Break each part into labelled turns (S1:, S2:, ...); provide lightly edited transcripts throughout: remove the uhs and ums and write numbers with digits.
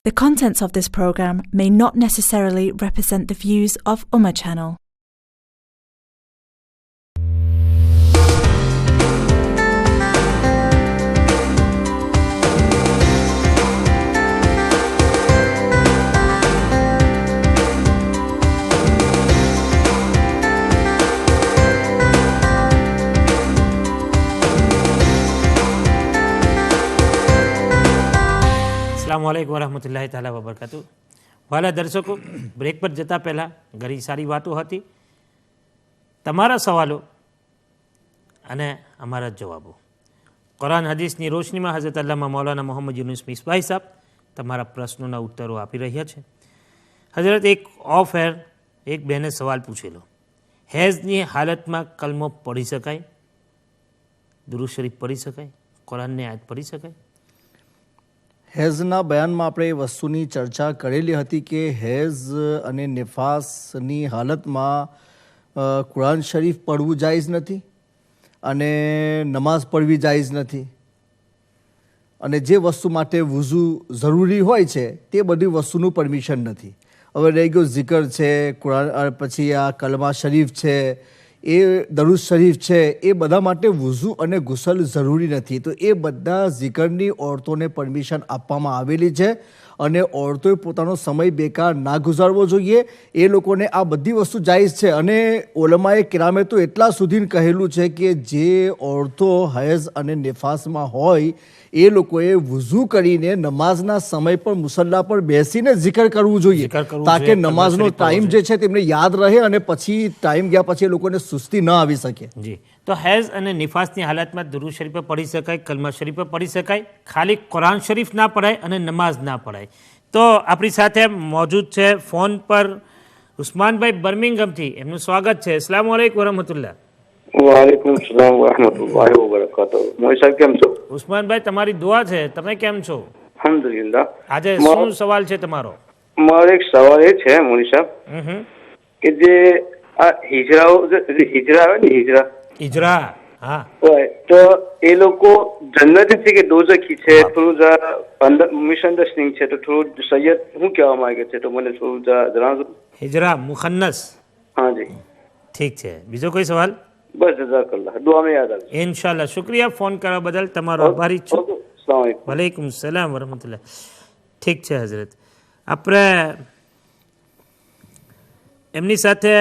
S1: The contents of this program may not necessarily represent the views of Ummah Channel.
S2: अस्सलामुअलैकुम वरहमतुल्लाहि ताला वबरकातुहू। वाला दर्शको, બ્રેક પર જતાં પહેલાં ઘણી સારી વાતો હતી, તમારા સવાલો અને અમારા જવાબો કુરાન હદીસની રોશનીમાં હઝરત અલ્લામા મૌલાના મોહમ્મદ યુનુસ મિસબાહી સાહેબ તમારા પ્રશ્નોના ઉત્તરો આપી રહ્યા છે। હઝરત, એક ઓફ એર એક બહેને સવાલ પૂછેલો, હેઝની હાલતમાં કલમો પઢી શકાય, દુરૂદ શરીફ પઢી શકાય, કુરાનની આયત પઢી શકાય?
S3: હેઝના બયાનમાં આપણે એ વસ્તુની ચર્ચા કરેલી હતી કે હેઝ અને નિફાસની હાલતમાં કુરાન શરીફ પઢવું જાયઝ નથી અને નમાઝ પઢવી જાયઝ નથી, અને જે વસ્તુ માટે વુઝુ જરૂરી હોય છે તે બધી વસ્તુનું પરમિશન નથી। હવે રહી ગયો zikr છે, કુરાન, પછી આ કલમા શરીફ છે, એ દરૂદ શરીફ છે, એ બધા માટે વુઝુ અને ગુસલ જરૂરી નથી। તો એ બધા zikરની ઓરતોને પરમિશન આપવામાં આવેલી છે અને ઓરતોએ પોતાનો સમય બેકાર ના ગુજારવો જોઈએ। એ લોકોને આ બધી વસ્તુ જાયઝ છે અને ઉલમાએ કિરામે તો એટલા સુધી કહેલું છે કે જે ઓરતો હૈઝ અને નિફાસમાં હોય એ લોકોએ વુઝુ કરીને નમાઝના સમય પર મુસલ્લા પર બેસીને zikr કરવું જોઈએ, તાકે નમાઝનો ટાઈમ જે છે તેમને યાદ રહે અને પછી ટાઈમ ગયા પછી એ લોકોને સુસ્તી ન આવી શકે।
S2: જી, તો હેઝ અને નિફાસની હાલતમાં દરૂદ શરીફ પઢી શકાય, કલમા શરીફ પઢી શકાય, ખાલી કુરાન શરીફ ના પઢાય અને નમાઝ ના પઢાય। તો આપણી સાથે મોજૂદ છે ફોન પર ઉસ્માનભાઈ બર્મિંગહામથી, એમનું સ્વાગત છે। અસ્સલામુ અલૈકુમ વરહમતુલ્લાહ।
S4: વાલેકુમ સલામ વરહમતુલ્લાહિ વબરકાતુહુ। મોઈ સાહેબ કેમ છો?
S2: ઉસ્માનભાઈ, તમારી દુઆ છે, તમે કેમ છો?
S4: અલ્હમ્દુલિલ્લાહ।
S2: આજે શું સવાલ છે તમારો?
S4: મારો એક સવાલ એ છે મોઈ સાહેબ કે જે આ હિજરા આવે ને,
S2: હિજરા, હા,
S4: તો એ લોકો જન્નતી છે કે દોઝખી છે? થોડું મિસઅન્ડરસ્ટેન્ડિંગ છે, તો થોડું સૈયદ શું કહેવા માંગે છે તો મને થોડું જણાવજો।
S2: હિજરા મુખન્નસ,
S4: હા જી,
S2: ઠીક છે। બીજો કોઈ સવાલ?
S4: બસ જઝાકલ્લાહ, દુઆ में યાદ આવે
S2: ઇન્શાલ્લાહ। શુક્રિયા ફોન કરવા બદલ, તમારો આભારી છું।
S4: અસ્સલામુ અલૈકુમ।
S2: વાલેકુમ સલામ વરહમતુલ્લાહ। ઠીક છે હઝરત, આપણે એમની સાથે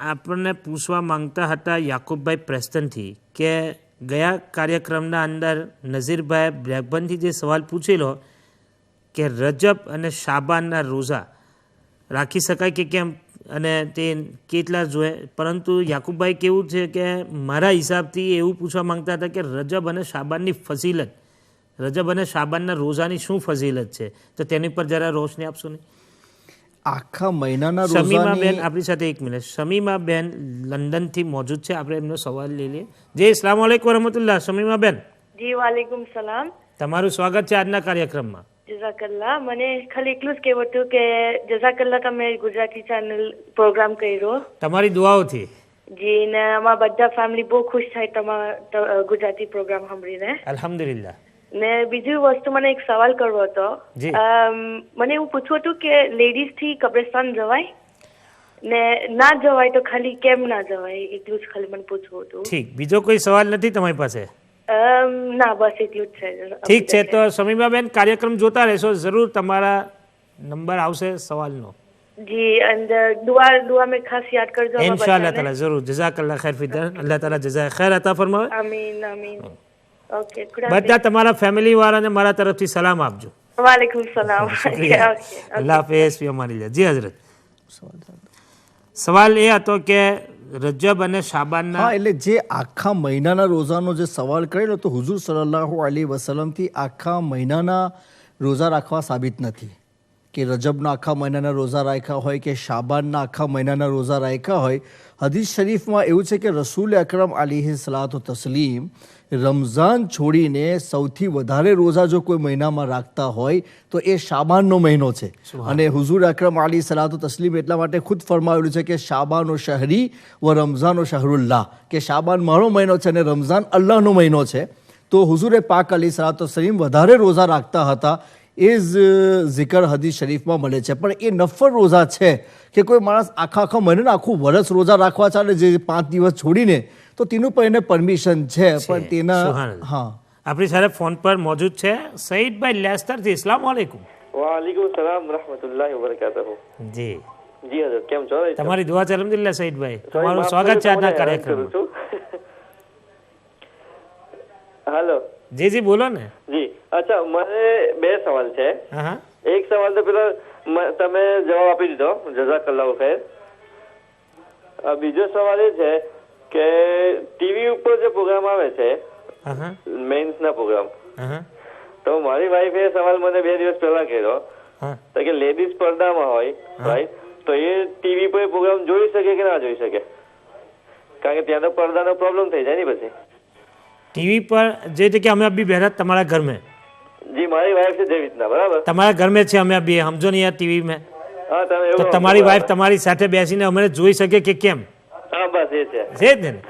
S2: આપણને પૂછવા માંગતા હતા યાકુબભાઈ પ્રેસ્ટનથી કે ગયા કાર્યક્રમના અંદર નઝીરભાઈ બ્લેકબર્નથી જે સવાલ પૂછેલો કે રજબ અને શાબાનના રોઝા રાખી શકાય કે કેમ અને તે કેટલા જોઈએ, પરંતુ યાકુબભાઈ કેવું છે કે મારા હિસાબથી એવું પૂછવા માંગતા હતા કે રજબ અને શાબાનની ફઝીલત, રજબ અને શાબાનના રોઝાની શું ફઝીલત છે, તો તેની પર જરા રોશની આપશો નહીં?
S3: આખા મહિનાના
S2: શમીમા બેન
S3: રોઝાની
S2: આપણી સાથે, એક મિનિટ, શમીમા બેન લંડનથી મોજૂદ છે, આપણે એમનો સવાલ લઈ લઈએ। જી, અસ્સલામુ અલૈકુમ વરહમતુલ્લાહ। શમીમા બેન,
S5: જી વાલેકુમ સલામ,
S2: તમારું સ્વાગત છે આજના કાર્યક્રમમાં।
S5: જઝાકલ્લાહ। મને ખાલી એટલું જ કહેવું હતું કે જઝાકલ્લાહ, તમે ગુજરાતી ચેનલ પ્રોગ્રામ કર્યો,
S2: તમારી દુઆઓથી।
S5: જી, ને અમારા બધા ફેમિલી બહુ ખુશ થાય તમારા ગુજરાતી પ્રોગ્રામ સાંભળીને।
S2: અલ્હમ્દુલિલ્લાહ।
S5: ને બીજી વસ્તુ, મને એક સવાલ કરવો હતો।
S2: જી।
S5: મને એવું પૂછવું હતું કે લેડીઝ થી કબ્રસ્તાન જવાય ને ના જવાય તો ખાલી કેમ ના જવાય, એટલું જ ખાલી મને પૂછવું હતું।
S2: ઠીક, બીજો કોઈ સવાલ નથી તમારી પાસે?
S5: ના, બસ એટલું જ છે।
S2: ઠીક છે, તો શમીમા બેન કાર્યક્રમ જોતા રહેશો, જરૂર તમારા નંબર આવશે સવાલનો।
S5: જી, અને દુઆ में ખાસ યાદ કરજો
S2: ઇન્શાઅલ્લાહ તાલા, જરૂર। જઝાકલ્લાહ ખૈર ફિદાન, અલ્લાહ તાલા જઝાય ખૈર અતા ફરમાવે।
S5: આમીન આમીન। ઓકે,
S2: બધા તમારા ફેમિલી વાળાને મારા તરફથી સલામ આપજો।
S5: વાલેકુમ સલામ।
S2: શુક્રિયા, અલ્લાહ હાફિઝ, ફી અમાનિલ્લાહ। જી હઝરત, સવાલ એ હતો કે રજબ અને શાબાનના,
S3: હા, એટલે જે આખા મહિનાના રોઝાનો જે સવાલ કરેલો તો હુઝુર સલ્લલ્લાહુ અલૈહિ વસલ્લમથી આખા મહિનાના રોઝા રાખવા સાબિત નથી કે રજબના આખા મહિનાના રોઝા રાખ્યા હોય કે શાબાનના આખા મહિનાના રોઝા રાખ્યા હોય। હદીસ શરીફમાં એવું છે કે રસૂલ અકરમ અલૈહિ સલાતુ તસ્લીમ રમઝાન છોડીને સૌથી વધારે રોઝા જો કોઈ મહિનામાં રાખતા હોય તો એ શાબાનનો મહિનો છે, અને હુઝુર અકરમ અલી સલાતુ તસ્લીમ એટલા માટે ખુદ ફરમાવેલું છે કે શાબાનો શહરી વ રમઝાનો શહરુલ્લાહ, કે શાબાન મારો મહિનો છે અને રમઝાન અલ્લાહનો મહિનો છે। તો હુઝુરે પાક અલી સલાતુ તસ્લીમ વધારે રોઝા રાખતા હતા। એ જ ઝિકર હદીસ શરીફમાં મળે છે. પણ એ નફલ રોઝા છે કે કોઈ માણસ આખા મહિને આખું વર્ષ રોઝા રાખવા ચાલે, જે 5 દિવસ છોડીને, તો તેનું પણ એને પરમિશન છે. પણ તેના હા
S2: આપણી સાથે ફોન પર મોજૂદ છે સઈદભાઈ લેસ્ટરથી. અસલામ વાલેકુમ.
S6: વાલેકુમ સલામ રહમતુલ્લાહિ વબરકાતુહુ.
S2: જી
S6: જી હજરત, કેમ છો?
S2: તમારી દુઆ છે અલહમદુલિલ્લાહ. સઈદભાઈ તમારું સ્વાગત છે આજના કાર્યક્રમમાં.
S6: હેલો.
S2: જી જી બોલો ને.
S6: જી અચ્છા, મને 2 સવાલ છે.
S2: હા
S6: એક સવાલ તો પેલો તમે જવાબ આપી દીધો, જઝાકલ્લાહુ ખૈર. બીજો સવાલ એ છે કે ટીવી ઉપર જે પ્રોગ્રામ આવે છે
S2: હા
S6: મેન્સ ના પ્રોગ્રામ,
S2: હા
S6: તો મારી વાઈફે સવાલ મને 2 દિવસ પહેલા કર્યો
S2: હા
S6: તો કે લેડીઝ પડદામાં હોય રાઈટ, તો એ ટીવી પર પ્રોગ્રામ જોઈ શકે કે ના જોઈ શકે? કારણ કે ત્યાં તો પડદાનો પ્રોબ્લેમ થઈ જાય ને પછી.
S2: ટીવી પર જે રીતે કે અમે અભી બેઠા તમારા ઘર में,
S6: જી મારી વાઈફ છે જેવી રીતના, બરાબર?
S2: તમારા ઘર में છે અમે અભી, સમજો ને યાર ટીવી में,
S6: હા તમે
S2: તો
S6: એવું
S2: તમારી વાઈફ તમારી સાથે બેસીને અમને જોઈ શકે કે કેમ?
S6: હા બસ એ છે.
S2: છે જ ને?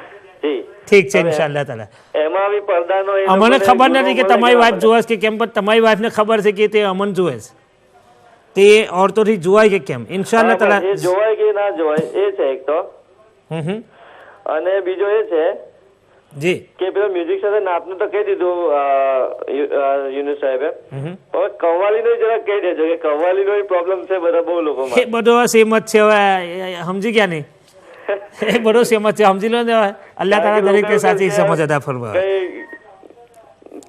S6: જી
S2: ઠીક છે ઇન્શાઅલ્લાહ તાલા.
S6: એમાં બી પડદાનો એ
S2: અમને
S6: લોકોને
S2: ખબર
S6: જોવો
S2: નથી કે
S6: મળે
S2: તમારી
S6: ના
S2: વાઈફ
S6: મળે.
S2: જોવે છે કે કેમ, પણ તમારી વાઈફને ખબર છે કે તે અમન જોવે છે, તે ઓરતોથી જોવાય કે કેમ? ઇન્શાઅલ્લાહ
S6: હા,
S2: તાલા.
S6: બસ એ જોવાય કે ના જોવાય એ છે એક તો.
S2: હમ
S6: અને બીજો એ છે
S2: જી
S6: કે પેલો મ્યુઝિક સાથે નાચનું તો કહી દીધું યુનુસ સાહેબે. હવે કવ્વાલીનો જરા કહી દેજો કે કવ્વાલીનો પ્રોબ્લેમ છે બધા બહુ લોકોમાં.
S2: એ બધો સેમ જ છે. હવે સમજી ગયા નહીં? એ બધો સેમ જ છે, સમજી લો ને. હવે અલ્લાહ તાલા દરેકને સાચી સમજ અદા ફરમાવે.
S6: કઈ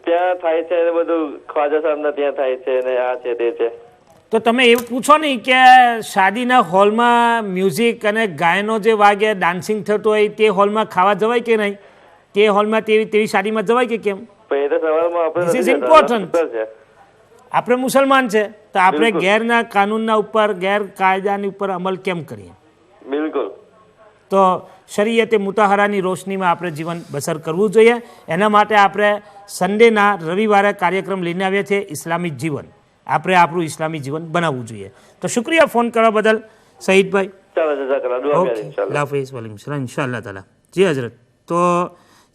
S6: ત્યાં થાય છે ને બધું ખ્વાજા સાહેબના ત્યાં થાય છે ને આ છે તે છે.
S2: તો તમે એવું પૂછો નહીં કે શાદીના હોલમાં મ્યુઝિક અને ગાયનો જે વાગે ડાન્સિંગ થતું હોય તે હોલમાં ખાવા જવાય કે નહીં? તે હોલમાં તેવી શાદીમાં જવાય કે કેમ?
S6: પણ એ તો સવાલમાં આપણે
S2: This is
S6: નથી જતા.
S2: important.
S6: સૂત્ર છે.
S2: આપણે મુસલમાન છે તો આપણે ગેરના કાનૂનના ઉપર, ગેર કાયદાની ઉપર અમલ કેમ કરીએ?
S6: બિલકુલ.
S2: તો શરીયતે મુતાહરાની રોશનીમાં આપણે જીવન બસર કરવું જોઈએ. એના માટે આપણે સન્ડેના રવિવારે કાર્યક્રમ લઈને આવ્યા છીએ ઇસ્લામિક જીવન. આપણે આપણું ઇસ્લામી જીવન બનાવવું જોઈએ. તો શુક્રિયા ફોન કરવા બદલ સઈદભાઈ.
S6: ચાલો જઝાકલ્લાહ, દુઆ
S2: ઓકે,
S6: કરીએ ઇન્શાઅલ્લાહ.
S2: હાફિઝ, વાલેકુમ સલામ, ઇન્શાઅલ્લાહ તાલા. જી હજરત. તો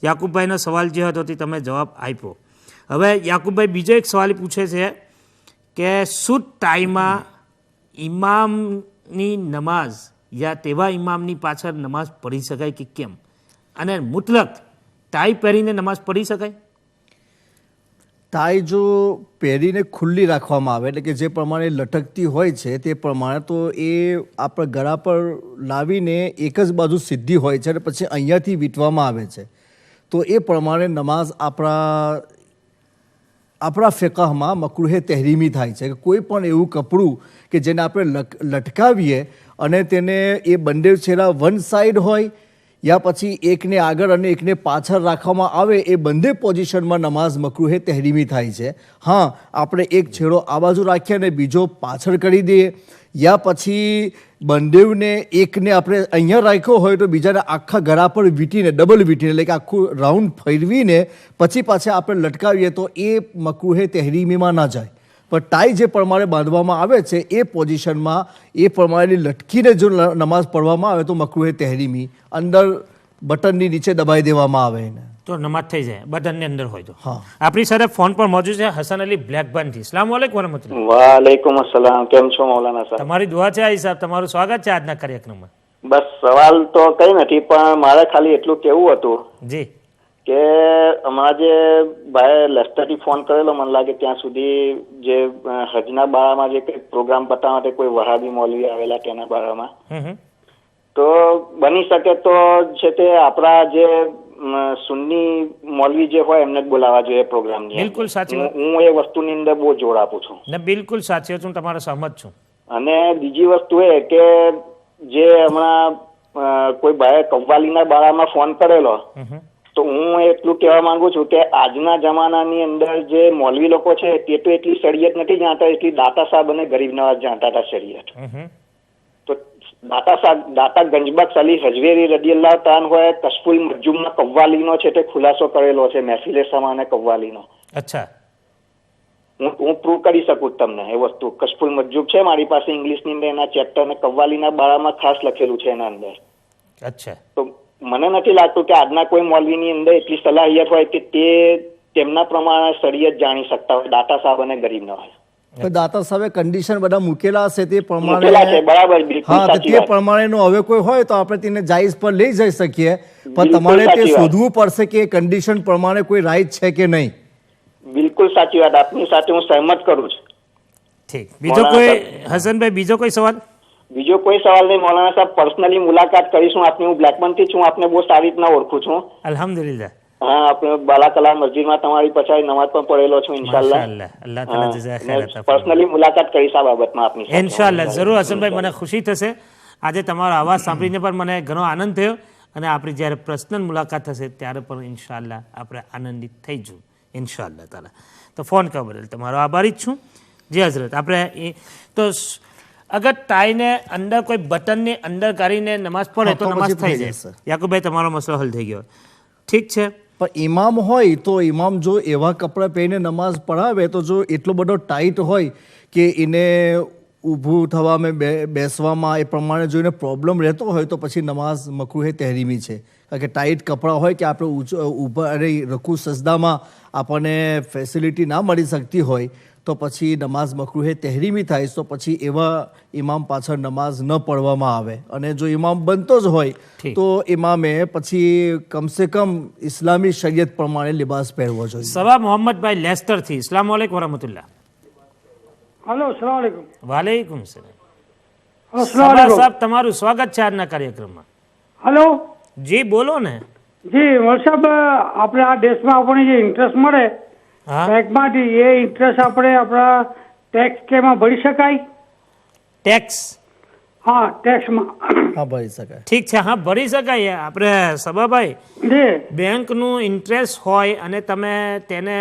S2: યાકુબભાઈનો સવાલ જે હતો તે તમે જવાબ આપ્યો. હવે યાકુબભાઈ બીજો એક સવાલ પૂછે છે કે શું ટાઈમાં ઇમામની નમાઝ યા તેવા ઇમામની પાછળ નમાઝ પઢી શકાય કે કેમ? અને મુતલક ટાઈ પહેરીને નમાઝ પઢી શકાય?
S3: ટાઈ જો પહેરીને ખુલ્લી રાખવામાં આવે, એટલે કે જે પ્રમાણે લટકતી હોય છે તે પ્રમાણે, તો એ આપણા ગળા પર લાવીને એક જ બાજુ સીધી હોય છે અને પછી અહીંયાથી વીંટવામાં આવે છે. તો એ પ્રમાણે નમાઝ આપણા ફિકહમાં મકરૂહે તહેરીમી થાય છે કે કોઈ પણ એવું કપડું કે જેને આપણે લટકાવીએ અને તેને એ બંને છેડા વન સાઈડ હોય યા પછી એકને આગળ અને એકને પાછળ રાખવામાં આવે, એ બંને પોઝિશનમાં નમાઝ મકરૂહે તહેરીમી થાય છે. હા, આપણે એક છેડો આ બાજુ રાખીએ અને બીજો પાછળ કરી દઈએ, યા પછી બંનેવને એકને આપણે અહીંયા રાખ્યો હોય તો બીજાને આખા ગળા પર વીંટીને, ડબલ વીંટીને, એટલે કે આખું રાઉન્ડ ફેરવીને પછી પાછા આપણે લટકાવીએ તો એ મકરૂહે તહેરીમીમાં ના જાય. પણ ટાઈ જે પ્રમાણે બાંધવામાં આવે છે એ પોઝિશનમાં એ પ્રમાણે લટકીને જો નમાઝ પઢવામાં આવે તો મકરૂહે તહેરીમી, અંદર બટનની નીચે દબાઈ દેવામાં આવે એને,
S2: તો નમાઝ થઈ જાય બટનની અંદર હોય તો.
S3: હા.
S2: આપણી સાથે ફોન પર મોજૂદ છે હસન અલી બ્લેકબર્નથી. અસલામ વાલેકુમ વરહમતુલ્લાહ.
S7: વાલેકુમ અસલામ. કેમ છો મૌલાના સાહેબ?
S2: તમારી દુઆ છે આઈ સાહેબ, તમારું સ્વાગત છે આજના કાર્યક્રમમાં.
S7: બસ સવાલ તો કઈ નથી, પણ મારે ખાલી એટલું કેવું હતું
S2: જી
S7: કે હમણાં જે ભાઈ લેસ્ટરથી ફોન કરેલો, મને લાગે ત્યાં સુધી જે હજના બારામાં જે કંઈક પ્રોગ્રામ બતાવવા માટે કોઈ વહાબી મૌલવી આવેલા તેના બારામાં, તો બની શકે તો છે તે આપણા જે સુન્ની મૌલવી જે હોય એમને જ બોલાવવા જોઈએ પ્રોગ્રામની.
S2: બિલકુલ સાચી વાત.
S7: હું એ વસ્તુની અંદર બહુ જોર આપું છું.
S2: ને બિલકુલ સાચી વાત, હું તમારો સહમત છું.
S7: અને બીજી વસ્તુ એ કે જે હમણાં કોઈ ભાઈએ કવ્વાલીના બારામાં ફોન કરેલો, તો હું એટલું કહેવા માંગુ છું કે આજના જમાનાની અંદર જે મૌલવી લોકો છે તે તો એટલી શરીયત નથી જાણતા એટલી દાતા સાહેબ અને ગરીબ નવાઝ જાણતા હતા શરીયત. તો દાતા ગંજબખ્શ અલી હજવેરી રદિયલ્લાહુ તાન હોય કશફુલ મજ્જુમમાં કવ્વાલીનો છે તે ખુલાસો કરેલો છે મહેફિલે સમાને કવ્વાલીનો.
S2: અચ્છા,
S7: હું પ્રૂવ કરી શકું તમને એ વસ્તુ. કશફુલ મજ્જુબ છે મારી પાસે ઇંગ્લિશની અંદર, એના ચેપ્ટર અને કવ્વાલીના બારામાં ખાસ લખેલું છે એના અંદર.
S2: અચ્છા.
S7: તો મને નથી લાગતું કે આજના કોઈ મૌલવીની અંદર એટલી સલાહિયત હોય કે તે તેમના પ્રમાણે શરીયત જાણી શકતા હોય દાતા સાહેબ અને ગરીબ નવાઝ.
S3: તો દાતા સાહેબે કન્ડિશન બધા મૂકેલા હશે તે
S7: મૂકેલા છે
S3: પ્રમાણે
S7: બરાબર બિલકુલ
S3: હા તો
S7: સાચી
S3: તે
S7: વાત
S3: પ્રમાણેનું હવે કોઈ હોય તો આપણે તેને જાયઝ પર લઈ જઈ શકીએ પણ
S7: બિલકુલ
S3: તમારે તે
S7: સાચી વાત.
S3: શોધવું પડશે કે કન્ડિશન પ્રમાણે કોઈ રાઈટ છે કે નહીં.
S7: બિલકુલ સાચી વાત આપની સાથે હું સહેમત કરું છું.
S2: ઠીક, બીજો કોઈ હસનભાઈ, બીજો કોઈ સવાલ?
S7: બીજો કોઈ સવાલ નહીં મૌલાના સાહેબ, પર્સનલી મુલાકાત કરીશું આપની. હું બ્લેકબનથી છું, આપને બહુ સારી રીતના ઓળખું છું.
S2: અલ્હમ્દુલિલ્લાહ,
S7: હા, આપણે બાલાકલા મસ્જિદમાં તમારી પછાડી નમાઝ પણ પડેલો છું ઇન્શાલ્લાહ.
S2: માશાઅલ્લાહ, અલ્લાહ તાલા જઝા ખૈર અતા ફરમાવે.
S7: પર્સનલી મુલાકાત કરીશ આ બાબતમાં આપની સાથે.
S2: ઇન્શાઅલ્લાહ, જરૂર હસનભાઈ, મને ખુશી થશે. આજે તમારો અવાજ સાંભળીને પણ મને ઘણો આનંદ થયો અને આપણી જ્યારે પર્સનલ મુલાકાત થશે ત્યારે પણ ઇન્શાઅલ્લાહ આપણે આનંદિત થઈ જશું ઇન્શાઅલ્લાહ તાલા. તો ફોન કરવા બદલ તમારો આભારી જ છું. જી હઝરત, આપણે તો અગર ટાઈને અંદર કોઈ બટનની અંદર કરીને નમાઝ પડે તો
S3: તો
S2: નમાઝ
S3: પછી
S2: થઈ
S3: થઈ
S2: જાય.
S3: જશે.
S2: યાકુબભાઈ, તમારો મસલો હલ થઈ ગયો. ઠીક છે.
S3: પણ ઇમામ હોય તો ઇમામ જો એવા કપડાં પહેરીને નમાઝ પઢાવે તો જો એટલો બધો ટાઈટ હોય કે એને ઊભું થવામાં બેસવામાં એ પ્રમાણે જો એને પ્રોબ્લેમ રહેતો હોય તો પછી નમાઝ મકરૂહે તહેરીમી છે. કારણ કે ટાઈટ કપડાં હોય કે આપણે ઊભા અરે રકૂ સજદામાં આપણને ફેસિલિટી ના મળી શકતી હોય તો પછી નમાઝ મકરૂહે તહેરીમી થાય તો પછી એવા ઇમામ પાછળ નમાઝ ન પઢવામાં આવે. અને જો ઇમામ બનતો જ હોય
S2: ઠીક.
S3: તો ઇમામે પછી કમસે કમ ઇસ્લામી શરીયત પ્રમાણે લિબાસ પહેરવો જોઈએ.
S2: સવા મોહમ્મદભાઈ લેસ્ટરથી. અસ્સલામુ અલૈકુમ વરહમતુલ્લાહ.
S8: હેલો, અસલામ વાલેકુમ.
S2: વાલેકુમ સલામ.
S8: અસલામ
S2: સભા
S8: વાલેકુમ.
S2: સાહેબ, તમારું સ્વાગત છે આજના કાર્યક્રમમાં.
S8: હેલો,
S2: જી બોલો ને.
S8: જી મોલ સાહેબ, આપણે આ દેશમાં આપણને જે ઇન્ટરેસ્ટ મળે
S2: હા,
S8: બેંકમાંથી, એ ઇન્ટરેસ્ટ આપણે આપણા ટેક્સ કેમાં ભરી શકાય?
S2: ટેક્સ.
S8: હા, ટેક્સમાં.
S3: હા, ભરી શકાય.
S2: ઠીક છે, હા ભરી શકાય. આપણે સભાભાઈ,
S8: જી
S2: બેંકનું ઇન્ટરેસ્ટ હોય અને તમે તેને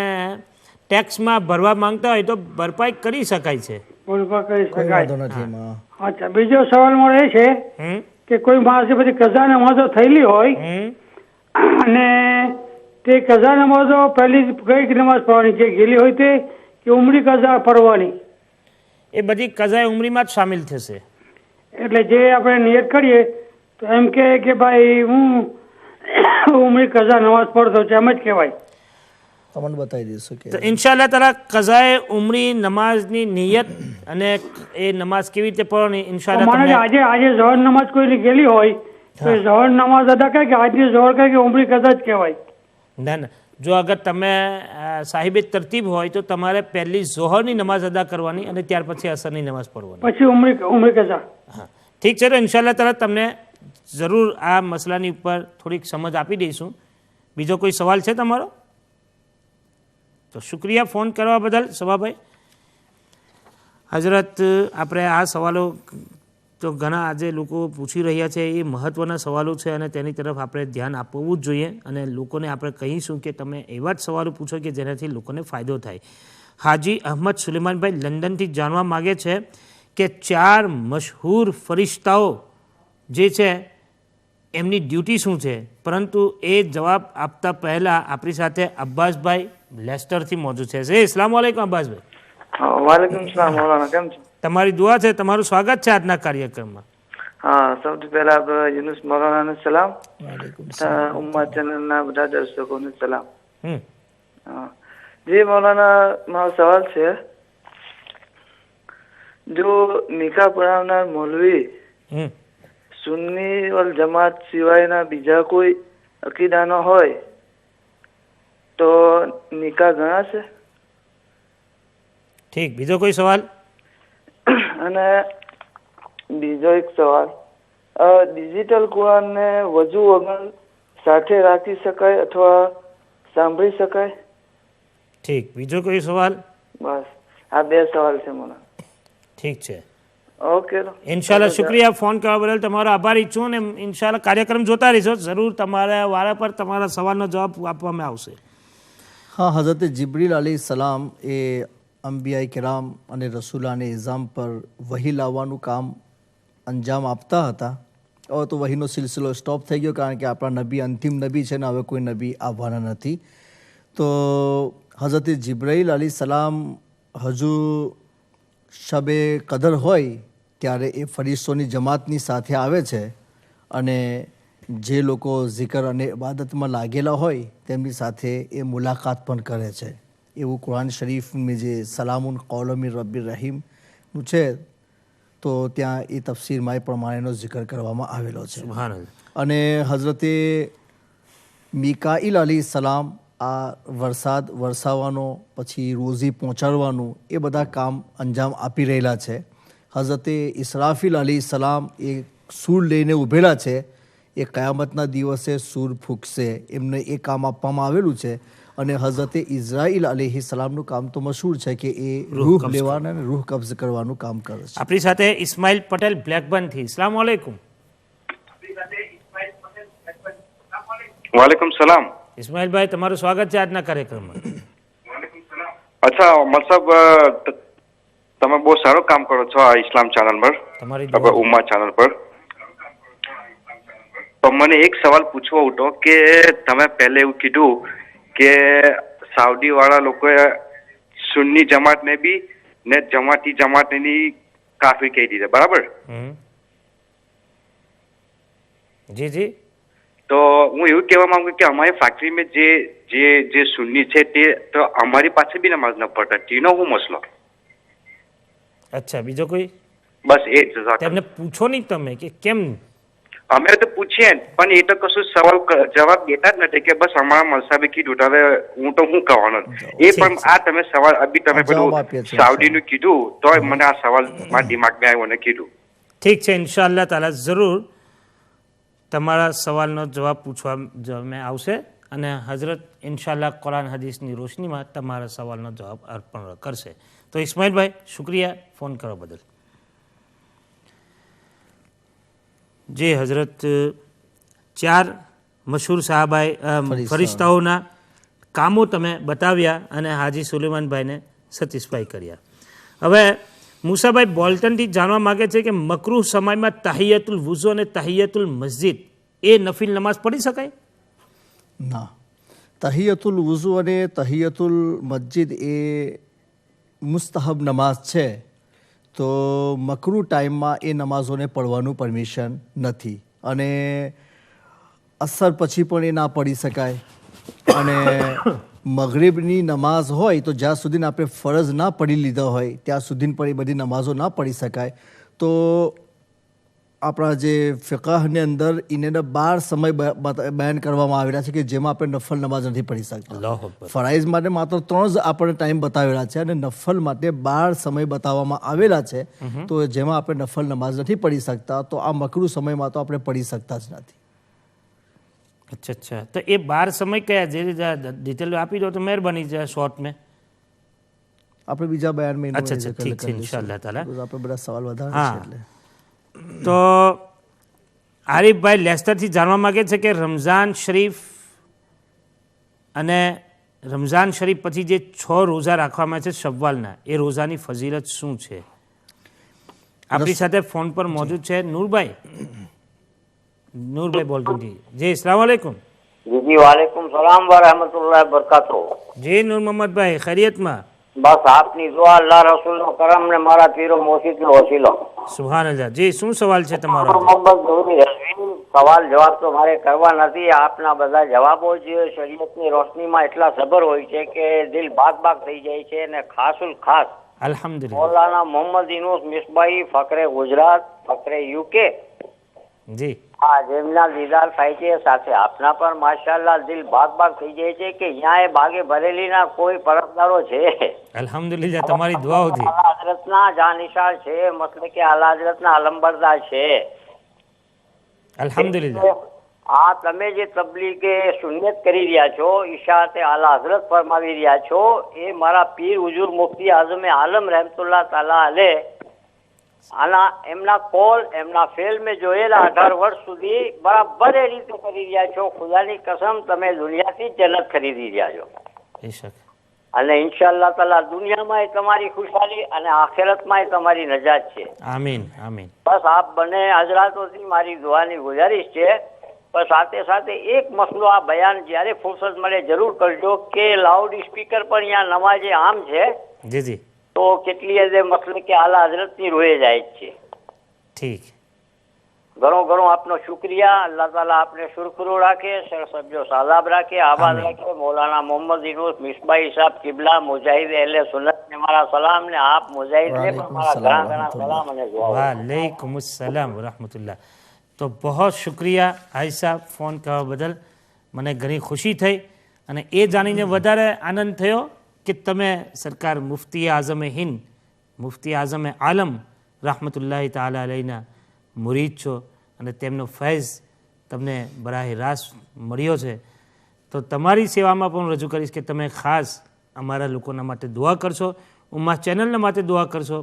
S2: ટેક્સમાં ભરવા માંગતા હોય તો ભરપાઈ કરી શકાય છે.
S8: બરોબર કરી
S3: કોઈ
S8: શકાય.
S3: વાંધો નથી એમાં.
S8: અચ્છા, બીજો સવાલ મારો એ છે
S2: હમ
S8: કે કોઈ માણસે બધી કઝા નમાઝો થયેલી હોય
S2: હમ
S8: અને તે કઝા નમાઝો પહેલી કઈ નમાઝ પઢવાની છે, ગયેલી હોય તે કે ઉમરી કઝા પઢવાની?
S2: એ બધી કઝાએ ઉમરીમાં જ સામેલ થશે.
S8: એટલે જે આપણે નિયત કરીએ તો એમ કે ભાઈ હું ઉમરી કઝા નમાઝ પઢતો છે, એમ જ કહેવાય?
S3: તમને બતાવી દઈશું
S2: તો
S3: કે
S2: ઇન્શાઅલ્લાહ તાલા કઝાએ ઉમરી નમાઝની નિયત અને એ નમાઝ કેવી રીતે પઢવાની ઇન્શાઅલ્લાહ
S8: માનો કે
S2: તમને
S8: આજે ઝહર નમાઝ કોઈની ગયેલી હોય તો એ ઝહર નમાઝ અદા કરે કે આજની ઝહર કરે કે ઉમરી કઝા જ કહેવાય?
S2: ના ના, જો અગર તમે સાહિબે તરતીબ હોય તો તમારે પહેલી ઝોહરની નમાઝ અદા કરવાની અને ત્યાર પછી અસરની નમાઝ પઢવાની.
S8: પછી ઉમરી કઝા.
S2: હા, ઠીક છે. તો ઇન્શાઅલ્લાહ તાલા તમને જરૂર આ મસલાની ઉપર થોડીક સમજ આપી દઈશું. બીજો કોઈ સવાલ છે તમારો? તો શુક્રિયા ફોન કરવા બદલ સભાભાઈ. હજરત, આપણે આ સવાલો તો ઘણા આજે લોકો પૂછી રહ્યા છે, એ મહત્ત્વના સવાલો છે અને તેની તરફ આપણે ધ્યાન આપવું જ જોઈએ અને લોકોને આપણે કહીશું કે તમે એવા જ સવાલો પૂછો કે જેનાથી લોકોને ફાયદો થાય. હાજી અહમદ સુલેમાનભાઈ લંડનથી જાણવા માગે છે કે 4 મશહૂર ફરિશ્તાઓ જે છે એમની ડ્યુટી શું છે, પરંતુ એ જવાબ આપતા પહેલાં આપણી સાથે અબ્બાસભાઈ લેસ્ટરથી મોજૂદ છે. અસ્સલામુ અલૈકુમ અબ્બાસભાઈ.
S9: વાલેકુમ સલામ મૌલાના, કેમ છો?
S2: તમારી દુઆ છે, તમારું સ્વાગત છે આજના કાર્યક્રમમાં.
S9: હા, સૌથી પહેલા આપણે યુનુસ મૌલાનાને સલામ,
S3: વાલેકુમ
S9: ઉમ્મા ચેનલના બધા દર્શકોને સલામ.
S2: હમ
S9: હા જી મૌલાના, મારો સવાલ છે, જો નિકાહ પઢાવનાર મૌલવી
S2: હમ
S9: સુન્ની વલ જમાત સિવાયના બીજા કોઈ અકીદાનો હોય તો નિકાહ ગણાશે?
S2: ઠીક, બીજો કોઈ સવાલ?
S9: અને બીજો એક સવાલ, ડિજિટલ કુરાનને વજુ વગર સાથે રાખી શકાય અથવા સાંભળી શકાય?
S2: ઠીક, બીજો કોઈ સવાલ?
S9: બસ આ 2 સવાલ છે મને.
S2: ઠીક છે,
S9: ઓકે.
S2: ઇન્શાલ્લાહ. શુક્રિયા ફોન કરવા બદલ, તમારો આભારી છું અને ઇન્શાલ્લાહ કાર્યક્રમ જોતા રહીશો. જરૂર તમારા વારા પર તમારા સવાલનો જવાબ આપવામાં આવશે.
S3: હા, હઝરત જિબ્રીલ અલી સલામ એ અંબિયાઈ કિરામ અને રસૂલાને ઇઝામ પર વહી લાવવાનું કામ અંજામ આપતા હતા. હવે તો વહીનો સિલસિલો સ્ટોપ થઈ ગયો કારણ કે આપણા નબી અંતિમ નબી છે ને હવે કોઈ નબી આવવાના નથી. તો હઝરત જિબ્રાઈલ અલી સલામ હજુ શબે કદર હોય ત્યારે એ ફરિશ્તોની જમાતની સાથે આવે છે અને જે લોકો zikr અને ઇબાદતમાં લાગેલા હોય તેમની સાથે એ મુલાકાત પણ કરે છે. એવું કુરાન શરીફની જે સલામુન કૌલમિર રબ્બિર રહીમનું છે તો ત્યાં એ તફસીરમાં એ પ્રમાણેનો જિકર કરવામાં આવેલો છે. અને હઝરતે મિકાઈલ અલી સલામ આ વરસાદ વરસાવવાનો પછી રોઝી પહોંચાડવાનું એ બધા કામ અંજામ આપી રહેલા છે. હઝરતે ઇસરાફીલ અલી સલામ એ સૂર લઈને ઊભેલા છે. એ કયામતના દિવસે સૂર ફૂંકશે એમને એ કામ આપવામાં આવેલું છે. અને હઝરતે ઇઝરાઈલ અલીહી સલામનું કામ તો મશહૂર છે કે એ રૂહ લેવાના અને રૂહ કબ્ઝ કરવાનું કામ કરે છે.
S2: આપણી સાથે ઇસ્માઇલ પટેલ બ્લેકબર્નથી. અસ્સલામુ અલૈકુમ.
S10: વાલેકુમ સલામ.
S2: ઇસ્માઇલભાઈ, તમારું સ્વાગત છે આજના કાર્યક્રમમાં.
S10: અચ્છા મતલબ તમે બહુ સારું કામ કરો છો આ ઇસ્લામ ચેનલ પર, તમારી ઉમ્મા ચેનલ પર. તો મને એક સવાલ પૂછવો હતો કે તમે પહેલે એવું કીધું કે સાઉદી વાળા લોકોએ સુન્ની જમાતને બી ને જમાતી જમાતની કાફિર કહી દીધા, બરાબર?
S2: જી જી.
S10: તો હું એવું કહેવા માંગુ કે અમારી ફેક્ટરીમાં જે જે જે સુન્ની છે તે તો અમારી પાસે બી નમાઝ ન પડતા, તેનો શું મસલો?
S2: અચ્છા, બીજો કોઈ?
S10: બસ એ જ.
S2: તેમને પૂછો નહીં તમે કે કેમ?
S10: અમે તો પૂછીએ પણ એ તો કશું સવાલ જવાબ દેતા જ નથી કે બસ અમારા મલસાબે કીધું, હવે હું તો શું કહેવાનો. એ પણ આ તમે સવાલ અભી તમે પેલું સાઉદીનું કીધું તો મને આ સવાલ મારા દિમાગમાં આવ્યો અને કીધું.
S2: ઠીક છે, ઇન્શાઅલ્લાહ તાલા જરૂર તમારા સવાલનો જવાબ પૂછવામાં આવશે અને હઝરત ઇન્શાઅલ્લાહ કુરાન હદીસની રોશનીમાં તમારા સવાલનો જવાબ અર્પણ કરશે. તો ઇસ્માઇલભાઈ, શુક્રિયા ફોન કરવા બદલ. જે હઝરત 4 મશહૂર સાહાબાએ ફરિશ્તાઓના કામો તમે બતાવ્યા અને હાજી સુલેમાનભાઈને સેટિસ્ફાઈ કર્યા. હવે મુસાભાઈ બોલ્ટનથી જાણવા માગે છે કે મકરૂહ સમયમાં તહિયતુલ વુઝુ અને તહિયતુલ મસ્જિદ એ નફિલ નમાઝ પઢી શકાય?
S3: ના, તહિયતુલ વુઝુ અને તહિયતુલ મસ્જિદ એ મુસ્તહબ નમાઝ છે. તો મકરૂ ટાઈમમાં એ નમાઝોને પઢવાનું પરમિશન નથી અને અસર પછી પણ એ ના પઢી શકાય. અને મગરિબની નમાઝ હોય તો જ્યાં સુધી આપણે ફરજ ના પઢી લીધા હોય ત્યાં સુધી પણ એ બધી નમાઝો ના પઢી શકાય. તો આપણા જે ફિકાહની અંદર એને 12 સમય બયાન કરવામાં આવેલા છે કે જેમાં આપણે નફલ નમાઝ નથી પઢી શકતા. ફરાઇઝ માટે માત્ર 3 જ આપણે ટાઈમ બતાવેલા છે અને નફલ માટે 12 સમય બતાવવામાં આવેલા છે. તો જેમાં આપણે નફલ નમાઝ નથી પઢી શકતા તો આ મકરૂહ સમયમાં તો આપણે પઢી શકતા જ નથી.
S2: અચ્છા અચ્છા, તો એ 12 સમય કયા? જે ડિટેલ આપી દો તો મહેરબાની છે શોર્ટ મેં.
S3: આપણે બીજા બયાનમાં.
S2: અચ્છા અચ્છા, ઠીક છે, ઇન્શાઅલ્લાહ તાલા.
S3: આપણે બધા સવાલ વધારે છે એટલે.
S2: તો આરિફભાઈ લેસ્ટરથી જાણવા માગે છે કે રમઝાન શરીફ અને રમઝાન શરીફ પછી જે 6 રોઝા રાખવામાં છે શવ્વાલના, એ રોઝાની ફઝીલત શું છે? આપણી સાથે ફોન પર મોજૂદ છે નૂરભાઈ. નૂરભાઈ બોલ્ટનથી. જી, અસ્સલામ વાલેકુમ.
S11: જી વાલેકુમ સલામ વ रहमतुल्लाह बरकातो.
S2: જી નૂર મોહમ્મદભાઈ, ખૈરિયતમાં?
S11: બસ આપની દુઆ, અલ્લાહ રસૂલનો કરમ ને મારા પીરો મોર્શિદનો વસીલો.
S2: સુભાનઅલ્લાહ. જી, શું સવાલ છે તમારો?
S11: મોહમ્મદ ગૌરી રઝવી. સવાલ જવાબ તો મારે કરવા નથી. આપના બધા જવાબો જે શરીયતની રોશનીમાં એટલા સબર હોય છે કે દિલ બાગ થઈ જાય છે. અને ખાસુલ ખાસ
S2: અલ્હમ્દુલિલ્લાહ
S11: મૌલાના મોહમ્મદ યુનુસ મિસબાહી ફકરે ગુજરાત, ફકરે યુકે,
S2: જી
S11: હા, જેમના દીદાર થાય છે સાથે આપના પર માશાઅલ્લાહ દિલ બાગ થઈ જાય છે કે અહીંયા એ બાગે ભરેલીના કોઈ પરસદારો છે.
S2: અલ્હમ્દુલિલ્લાહ તમારી દુઆઓથી.
S11: આલા હઝરતના જાનિશાન છે, મતલબ કે આલા હઝરતના અલમબરદાર છે.
S2: અલ્હમ્દુલિલ્લાહ.
S11: આ તમે જે તબલીગે સુન્નત કરી રહ્યા છો, ઇશાતે આલા હઝરત ફરમાવી રહ્યા છો, એ મારા પીર હુજુર મુફતી આઝમ આલમ રહેમતુલ્લાહ તાલા અલૈહ આના એમના કોલ એમના ફેલ મેં જોયેલા 18 વર્ષ સુધી બરાબર એ રીતે કરી રહ્યા છો. ખુદાની કસમ તમે દુનિયાથી જન્નત ખરીદી રહ્યા છો.
S2: બેશક.
S11: અને ઇન્શાઅલ્લાહ તાલા દુનિયામાં તમારી ખુશાલી અને આખિરતમાં તમારી નજાત છે.
S2: આમીન આમીન.
S11: બસ આપ બંને હજરાતોથી મારી દુઆની ગુજારિશ છે. પણ સાથે સાથે એક મસલો આ બયાન જ્યારે ફુરસત મળે જરૂર કરજો કે લાઉડ સ્પીકર પર અહીંયા નમાજે આમ છે.
S2: જી જી.
S11: તો કેટલી હદે મતલબ કે આલા હઝરતની રોએ જાય છે.
S2: ઠીક.
S11: ઘણો ઘણો આપનો શુક્રિયા. અલ્લાહ તાલા આપને સુરખરૂ રાખે, સબજો સાદાબ રાખે, આબાદ રાખે. મૌલાના મોહમ્મદ ઇનૂસ મિસબાઈ સાહેબ કિબલા મુજાહિદ અહેલે સુન્નત ને મારા સલામ ને આપ મુજાહિદ ને પણ મારા ઘણા ઘણા સલામ અને દુઆ.
S2: વાલેકુમ અસલામ વરહમતુલ્લાહ. તો બહુ શુક્રિયા હાઈ સાહેબ ફોન કરવા બદલ. મને ઘણી ખુશી થઈ અને એ જાણીને વધારે આનંદ થયો કે તમે સરકાર મુફ્તી આઝમે હિન્દ, મુફ્તી આઝમે આલમ રહમતુલ્લાહ તાલા અલૈના મુરીદ છો અને તેમનો ફૈઝ તમને બરાહે રાસ્ત મળ્યો છે. તો તમારી સેવામાં પણ રજૂ કરીશ કે તમે ખાસ અમારા લોકોના માટે દુઆ કરશો, ઉમ્મા ચેનલના માટે દુઆ કરશો,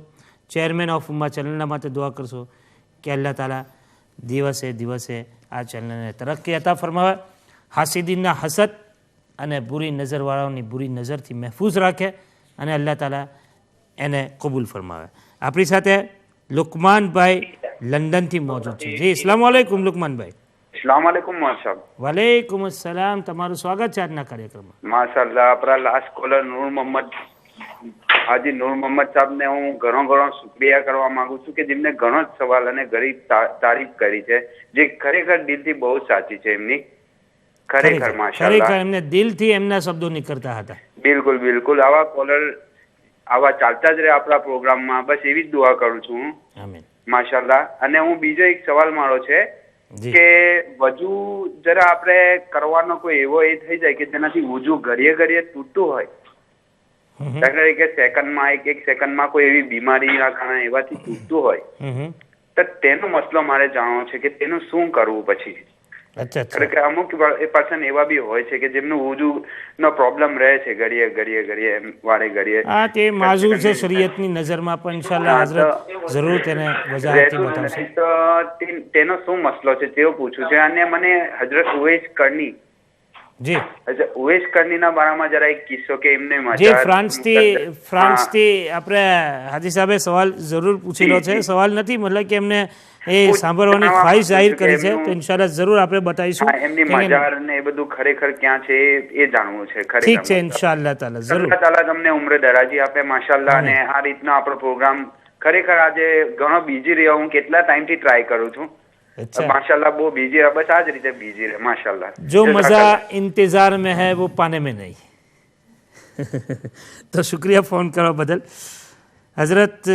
S2: ચેરમેન ઓફ ઉમ્મા ચેનલના માટે દુઆ કરશો કે અલ્લાહ તાલા દિવસે દિવસે આ ચેનલને તરક્કી અતા ફરમાવે, હાસિદીનના હસદ અને બુરી નજરવાળાઓની બુરી નજરથી મહેફૂઝ રાખે અને અલ્લાહ તાલા એને કબૂલ ફરમાવે. આપણી સાથે લુકમાનભાઈ લંડનથી મોજૂદ છે. જી અસ્સલામુ અલૈકુમ લુકમાનભાઈ.
S10: અસ્સલામ વાલેકુમ માશાઅલ્લાહ.
S2: વાલેકુમ અસલામ. તમારું સ્વાગત છે આજના કાર્યક્રમમાં.
S10: માશાઅલ્લાહ. આપણા લાસ્ટ કોલર નૂર મોહમ્મદ હાજી નૂર મોહમ્મદ સાહેબને હું ઘણો શુક્રિયા કરવા માંગુ છું કે જેમને ઘણો જ સવાલ અને ઘણી તારીફ કરી છે, જે ખરેખર દિલથી બહુ સાચી છે એમની. ખરેખર માશાઅલ્લાહ,
S2: ખરેખર એમને દિલથી એમના શબ્દો નીકળતા હતા.
S10: બિલકુલ બિલકુલ. આવા કોલર આવા ચાલતા જ રહે આપણા પ્રોગ્રામમાં, બસ એવી જ દુઆ કરું છું હું.
S2: આમીન
S10: માશાઅલ્લાહ. અને હું બીજો એક સવાલ મારો છે કે વજુ જરા આપણે કરવાનો કોઈ એવો એ થઈ જાય કે જેનાથી વજુ ઘડીએ ઘડીએ તૂટતું હોય, દાખલા તરીકે સેકન્ડમાં એક સેકન્ડમાં કોઈ એવી બીમારીના કારણે એવાથી તૂટતું હોય, તો તેનો મસલો મારે જાણવો છે કે તેનું શું કરવું પછી. કારણ કે અમુક પર્સન એવા બી હોય છે કે જેમનું વજુ નો પ્રોબ્લેમ રહે છે ઘડીએ વારે ઘડીએ.
S2: હા, તે માઝૂર છે શરીયતની નજરમાં, પણ ઇન્શાઅલ્લાહ હઝરત જરૂર તેને વજાહતથી બતાવશે.
S10: તો તેનો શું મસલો છે તેવું પૂછું છે. અને મને હઝરત ઉવૈસ કરણી,
S2: જી
S10: ઉવૈસ કરણીના બારામાં જરા એક કિસ્સો કે એમને
S2: જે ફ્રાન્સથી આપણે હાજી સાહેબે સવાલ જરૂર પૂછેલો છે. સવાલ નથી, મતલબ કે એમને એ સાંભળવાની ખ્વાહિશ જાહેર કરી છે, તો ઇન્શાઅલ્લાહ જરૂર આપણે બતાવીશું.
S10: એમની મજાર ને એ બધું ખરેખર ક્યાં છે એ જાણવું છે.
S2: ઠીક છે, ઇન્શાઅલ્લાહ તાલા જરૂર.
S10: અલ્લાહ તાલા તમને ઉમ્ર દરાજી આપે માશાઅલ્લાહ. અને આ રીતના આપણો પ્રોગ્રામ ખરેખર આજે ઘણો બીજી રહ્યો. હું કેટલા ટાઈમથી ટ્રાય કરું છું माशाल्लाह. वो बीजी बस आज रीते बीजी रहे माशाल्लाह.
S2: जो मजा इंतजार में है वो पाने में नहीं. तो शुक्रिया फोन કરવા બદલ. હઝરત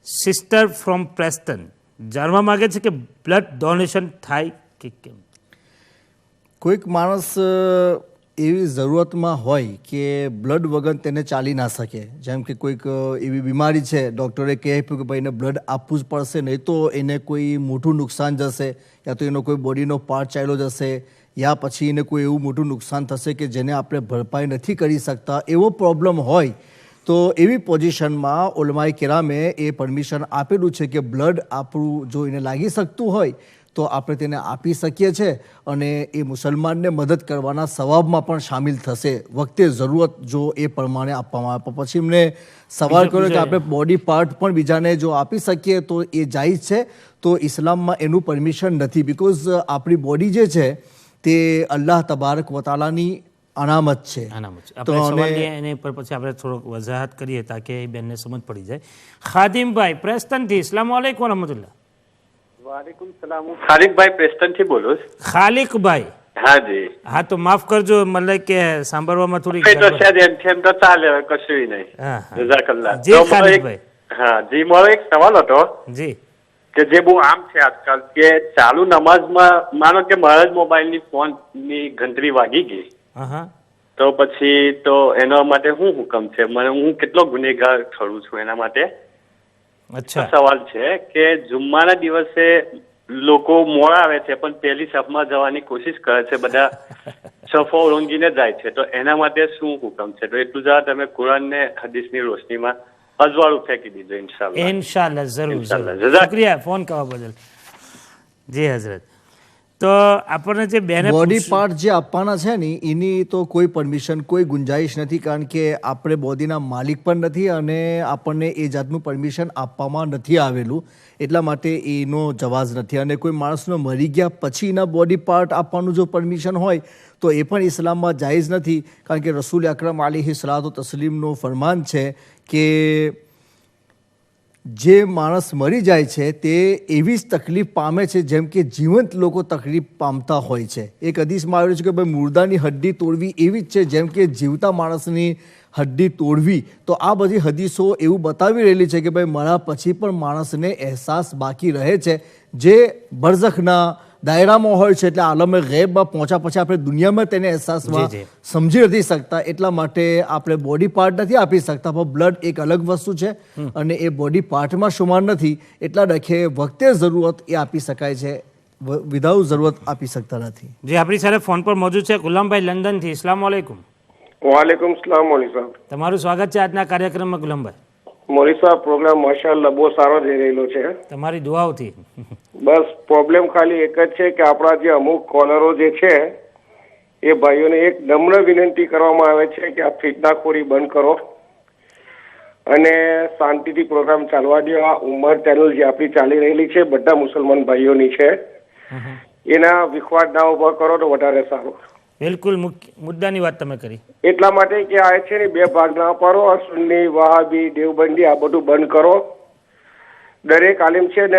S2: સિસ્ટર ફ્રોમ પ્રેસ્ટન જાણવા માંગે છે કે બ્લડ ડોનેશન થાય કે કેમ?
S3: કોઈક માણસ એવી જરૂરતમાં હોય કે બ્લડ વગર તેને ચાલી ના શકે, જેમ કે કોઈક એવી બીમારી છે, ડૉક્ટરે કહે કે ભાઈ એને બ્લડ આપવું જ પડશે, નહીં તો એને કોઈ મોટું નુકસાન જશે, યા તો એનો કોઈ બોડીનો પાર્ટ ચાલ્યો જશે, યા પછી એને કોઈ એવું મોટું નુકસાન થશે કે જેને આપણે ભરપાઈ નથી કરી શકતા, એવો પ્રોબ્લેમ હોય, તો એવી પોઝિશનમાં ઉલમાએ કિરામે એ પરમિશન આપેલું છે કે બ્લડ આપણું જો એને લાગી શકતું હોય તો આપણે તેને આપી શકીએ છીએ અને એ મુસલમાનને મદદ કરવાના સવાબમાં પણ શામિલ થશે વખતે જરૂરત જો એ પ્રમાણે આપવામાં આવે. પછી એમને સવાલ કર્યો કે આપણે બોડી પાર્ટ પણ બીજાને જો આપી શકીએ તો એ જાયઝ છે, તો ઇસ્લામમાં એનું પરમિશન નથી. બિકોઝ આપણી બોડી જે છે તે અલ્લાહ તબારક વતાલાની અનામત છે.
S2: તો એની પર પછી આપણે થોડોક વજાહત કરીએ તાકે એ બેનને સમજ પડી જાય. ખાદિમભાઈ પ્રેસ્ટનથી. અસ્સલામુ અલૈકુમ વરહમતુલ્લાહ.
S12: वालेकुम सलाम. खालिक भाई प्रेस्टन થી બોલો.
S2: ખાલિક ભાઈ.
S12: હા જી.
S2: હા તો માફ કરજો, મતલબ કે સાંભળવામાં થોડી
S12: તો શાયદ એમ તો ચાલે, કશું નહીં. જઝાકલ્લાહ.
S2: જી ખાલિક ભાઈ.
S12: હા જી, મારો એક સવાલ હતો
S2: જી
S12: કે જે બહુ આમ છે આજકાલ કે ચાલુ નમાઝમાં માનો કે મારા જ મોબાઈલની ફોનની ઘંટડી વાગી ગઈ, તો પછી તો એના માટે શું હુકમ છે? મને હું કેટલો ગુનેગાર ઠરું છું એના માટે. સવાલ છે કે જુમ્માના દિવસે લોકો મોડા આવે છે પણ પહેલી સફમાં જવાની કોશિશ કરે છે, બધા સફો ઓળંગીને જાય છે, તો એના માટે શું હુકમ છે? તો એટલું જરા તમે કુરાન ને હદીસની રોશનીમાં અજવાળું ફેંકી દીધો. ઇન્શાઅલ્લાહ
S2: ઇન્શાઅલ્લાહ જરૂર. શુક્રિયા ફોન કરવા બદલ. જી હઝરત. તો આપણને જે બેને
S3: બોડી પાર્ટ જે આપવાના છે ને એની તો કોઈ પરમિશન, કોઈ ગુંજાઈશ નથી, કારણ કે આપણે બોડીના માલિક પણ નથી અને આપણને એ જાતનું પરમિશન આપવામાં નથી આવેલું, એટલા માટે એનો જવાઝ નથી. અને કોઈ માણસનો મરી ગયા પછી એના બોડી પાર્ટ આપવાનું જો પરમિશન હોય તો એ પણ ઇસ્લામમાં જાયઝ નથી, કારણ કે રસૂલ અકરમ અલૈહિ સલાતો તસ્લીમનો ફરમાન છે કે જે માણસ મરી જાય છે તે એવી જ તકલીફ પામે છે જેમ કે જીવંત લોકો તકલીફ પામતા હોય છે. એક હદીસમાં આવેલું છે કે ભાઈ મુર્દાની હડ્ડી તોડવી એવી જ છે જેમ કે જીવતા માણસની હડ્ડી તોડવી. તો આ બધી હદીસો એવું બતાવી રહેલી છે કે ભાઈ મરા પછી પણ માણસને અહેસાસ બાકી રહે છે જે બરઝખના દાયરામાં હોય છે, એટલે આલમે ગૈબમાં પહોંચ્યા પછી આપણે દુનિયામાં તેને અહેસાસમાં સમજી નથી શકતા. એટલા માટે આપણે બોડી પાર્ટ નથી આપી શકતા, પણ બ્લડ એક અલગ વસ્તુ છે અને એ બોડી પાર્ટમાં શુમાર નથી. એટલા ડખે વખતે જરૂરત એ આપી શકાય છે, વિધાઉટ જરૂરત આપી શકતા નથી.
S2: જે આપણી સાથે ફોન પર મોજૂદ છે ગુલામભાઈ લંડનથી. અસ્સલામ વાલેકુમ.
S13: વાલેકુમ સલામ મૌલી સાહેબ.
S2: તમારું સ્વાગત છે આજના કાર્યક્રમમાં ગુલામભાઈ.
S13: મૌલી સાહેબ, પ્રોગ્રામ માશાઅલ્લાહ બહુ સારો જઈ રહેલો છે.
S2: તમારી દુઆઓથી.
S13: બસ પ્રોબ્લેમ ખાલી એક જ છે કે આપણા જે અમુક કોલરો જે છે એ ભાઈઓને એક નમ્ર વિનંતી કરવામાં આવે છે કે આ ફિતનાખોરી બંધ કરો અને શાંતિથી પ્રોગ્રામ ચાલવા દો. આ ઉમર ચેનલ જે આપણી ચાલી રહેલી છે બધા મુસલમાન ભાઈઓની છે, એના વિખવાદ ના ઉભા કરો તો વધારે સારું.
S2: બિલકુલ મુદ્દાની વાત તમે કરી.
S13: એટલા માટે કે આ છે ને બે ભાગ ના પાડો, સુન્ની, વહાબી, દેવબંધી આ બધું બંધ કરો. દરેક આલિમ છે ને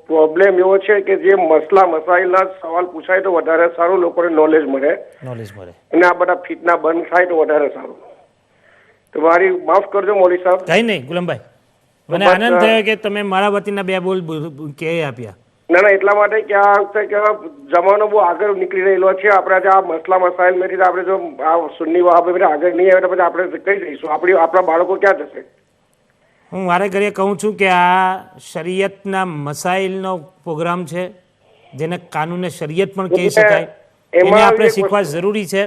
S13: પ્રોબ્લેમ એવો છે કે જે મસલા મસાઈલના સવાલ પૂછાય તો વધારે સારું, લોકોને નોલેજ મળે અને આ બધા ફિતના બંધ થાય તો વધારે સારું. તો મારી માફ કરજો મૌલી સાહેબ.
S2: કઈ નહીં ગુલામભાઈ, મને આનંદ થયો કે તમે મારા વતીના બે બોલ કે આપ્યા.
S13: ના, એટલા માટે કે આ જમાનો બહુ આગળ નીકળી રહેલો છે. આપણે આ મસલા મસાઈલ માંથી આપણે જો આ સુન્ની વહાબી આગળ નહીં આવે તો પછી આપણે કઈ જઈશું? આપણા બાળકો ક્યાં જશે?
S2: હું વારે ઘડીએ કહું છું કે આ શરીયતના મસાઇલનો પ્રોગ્રામ છે, જેને કાનૂને શરીયત પણ કહી શકાય. એને આપણે શીખવા જરૂરી છે.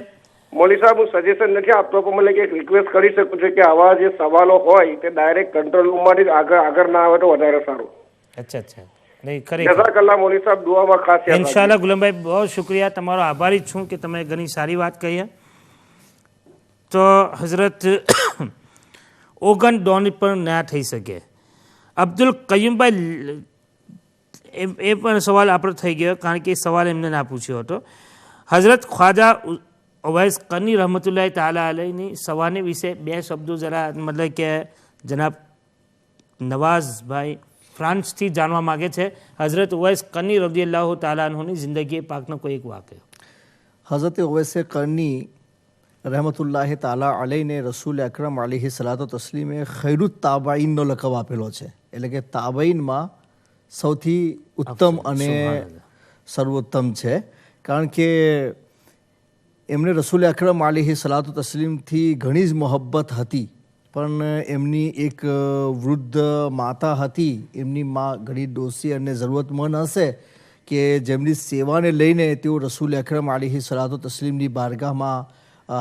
S13: મૌલી સાહેબ, હું સજેશન નથી આપતો પણ મને એક રિક્વેસ્ટ કરી શકું છું કે આવા જે સવાલો હોય તે ડાયરેક્ટ કંટ્રોલ રૂમમાંથી આગળ ના આવે તો વધારે સારું.
S2: અચ્છા.
S13: જઝાકલ્લાહ મૌલી સાહેબ, દુઆમાં ખાસ યાદ રાખજો.
S2: ઇન્શાઅલ્લાહ ગુલામભાઈ, બહુ શુક્રિયા, તમારો આભારી છું કે તમે ઘણી સારી વાત કહી. તો હઝરત ઓગન ડોની પણ ના થઈ શકે. અબ્દુલ કયુમભાઈ, એ પણ સવાલ આપણો થઈ ગયો કારણ કે સવાલ એમને ના પૂછ્યો હતો. હઝરત ખ્વાજા ઓવૈસ કની રહમતુલ્લાહ તાલા અલૈહની સવાને વિશે બે શબ્દો જરા, મતલબ કે જનાબ નવાઝભાઈ ફ્રાન્સથી જાણવા માગે છે. હઝરત ઓવૈસ કની રદિયલ્લાહુ તાલા અન્હુની જિંદગી પાકનો કોઈ એક વાક્ય.
S3: હઝરત ઓવૈસ કરની रहमतुल्लाह ताला अलैने रसूल अकरम अलैहि सलातो तस्लीमे खैरुत ताबाइनનો લકબ આપેલો છે. એટલે કે તાબાઈનમાં સૌથી ઉત્તમ અને સર્વોત્તમ છે, કારણ કે એમને રસૂલ અકરમ अलैहि सलातो તસ્લીમથી ઘણી જ મોહબ્બત હતી. પણ એમની એક વૃદ્ધ માતા હતી, એમની માં ઘણી ડોસી અને જરૂરતમંદ હશે કે જેમની સેવાને લઈને તેઓ રસૂલ અકરમ अलैहि सलातो તસ્લીમની બારગાહમાં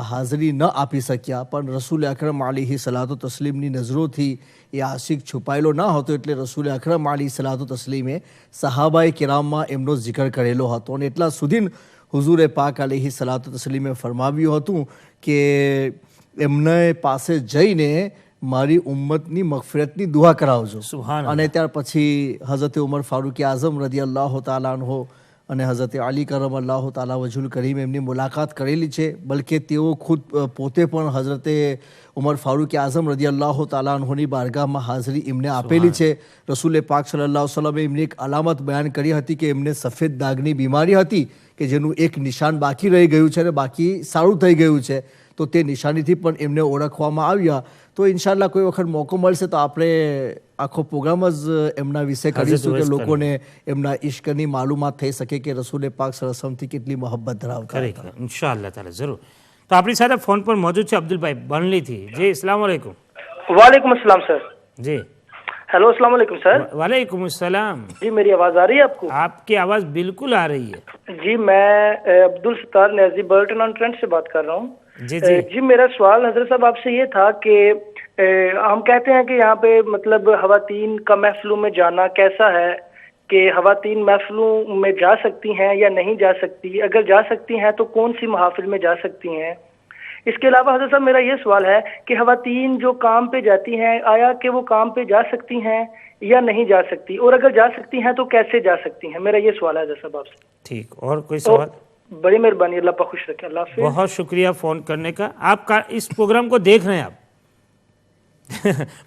S3: હાજરી ન આપી શક્યા. પણ રસૂલ અકરમ अलैहि सलातो તસ્લીમની નજરોથી એ આશિક છુપાયેલો ન હતો, એટલે રસૂલ અકરમ अलैहि सलातो તસ્લીમે સહાબાએ કિરામમાં એમનો જિકર કરેલો હતો. અને એટલા સુધી હુઝુરે પાક अलैहि सलातो તસ્લીમે ફરમાવ્યું હતું કે એમને પાસે જઈને મારી ઉમ્મતની મગફિરતની દુઆ કરાવજો. અને ત્યાર પછી હઝરત ઉમર ફારૂક આઝમ રદિયલ્લાહુ તાલા અન્હુ અને હઝરત અલી કરમ અલ્લાહ તાલા વજુલ કરીમ એમની મુલાકાત કરેલી છે. બલકે તેઓ ખુદ પોતે પણ હઝરતે ઉમર ફારૂક આઝમ રદિયલ્લાહુ તાલા અન્હુની બારગાહમાં હાજરી એમને આપેલી છે. રસૂલ પાક સલ્લલ્લાહુ અલૈહિ વસલ્લમે એમની એક અલામત બયાન કરી હતી કે એમને સફેદ દાગની બીમારી હતી કે જેનું એક નિશાન બાકી રહી ગયું છે અને બાકી સારું થઈ ગયું છે. તો તે નિશાનીથી પણ એમને ઓળખવામાં આવ્યા. તો ઇન્શાલ્લાહ કોઈ વખત મોકો મળશે તો આપણે આખો પ્રોગ્રામ જ એમના વિશે કરીશું કે લોકોને એમના ઇશ્કની માલુમાત થઈ શકે કે રસૂલ પાક સલ્લલ્લાહુ કેટલી મોહબ્બત ધરાવતા હતા.
S2: ઇન્શાઅલ્લાહ તાલા જરૂર. તો આપણી સાથે ફોન પર મોજૂદ છે અબ્દુલભાઈ બર્નલીથી. જી અસ્સલામ વાલેકુમ.
S14: वालेकुम अस्सलाम सर.
S2: जी
S14: हेलो अस्सलाम वालेकुम सर.
S2: वालेकुम अस्सलाम.
S14: जी मेरी आवाज आ रही है आपको?
S2: आपकी आवाज बिल्कुल आ रही है.
S14: जी मैं Abdul Sattar Niazi Burton on Trent से बात कर रहा हूँ. जी मेरा सवाल हजरत साहब आपसे ये था कि हम कहते हैं कि यहाँ पे मतलब खवातीन का महफिलों में जाना कैसा है, कि खवातीन महफिलों में जा सकती हैं या नहीं जा सकती, अगर जा सकती हैं तो कौन सी महफिल में जा सकती हैं. इसके अलावा हजरत साहब मेरा ये सवाल है कि खवातीन जो काम पे जाती हैं आया कि वो काम पे जा सकती हैं या नहीं जा सकती, और अगर जा सकती हैं तो कैसे जा सकती हैं. मेरा ये सवाल है हजरत साहब आपसे.
S2: ठीक, और कोई सवाल?
S14: बड़ी मेहरबानी, अल्लाह पाक खुश रखे. अल्लाह हाफिज़.
S2: बहुत शुक्रिया फ़ोन करने का. आप इस प्रोग्राम को देख रहे हैं आप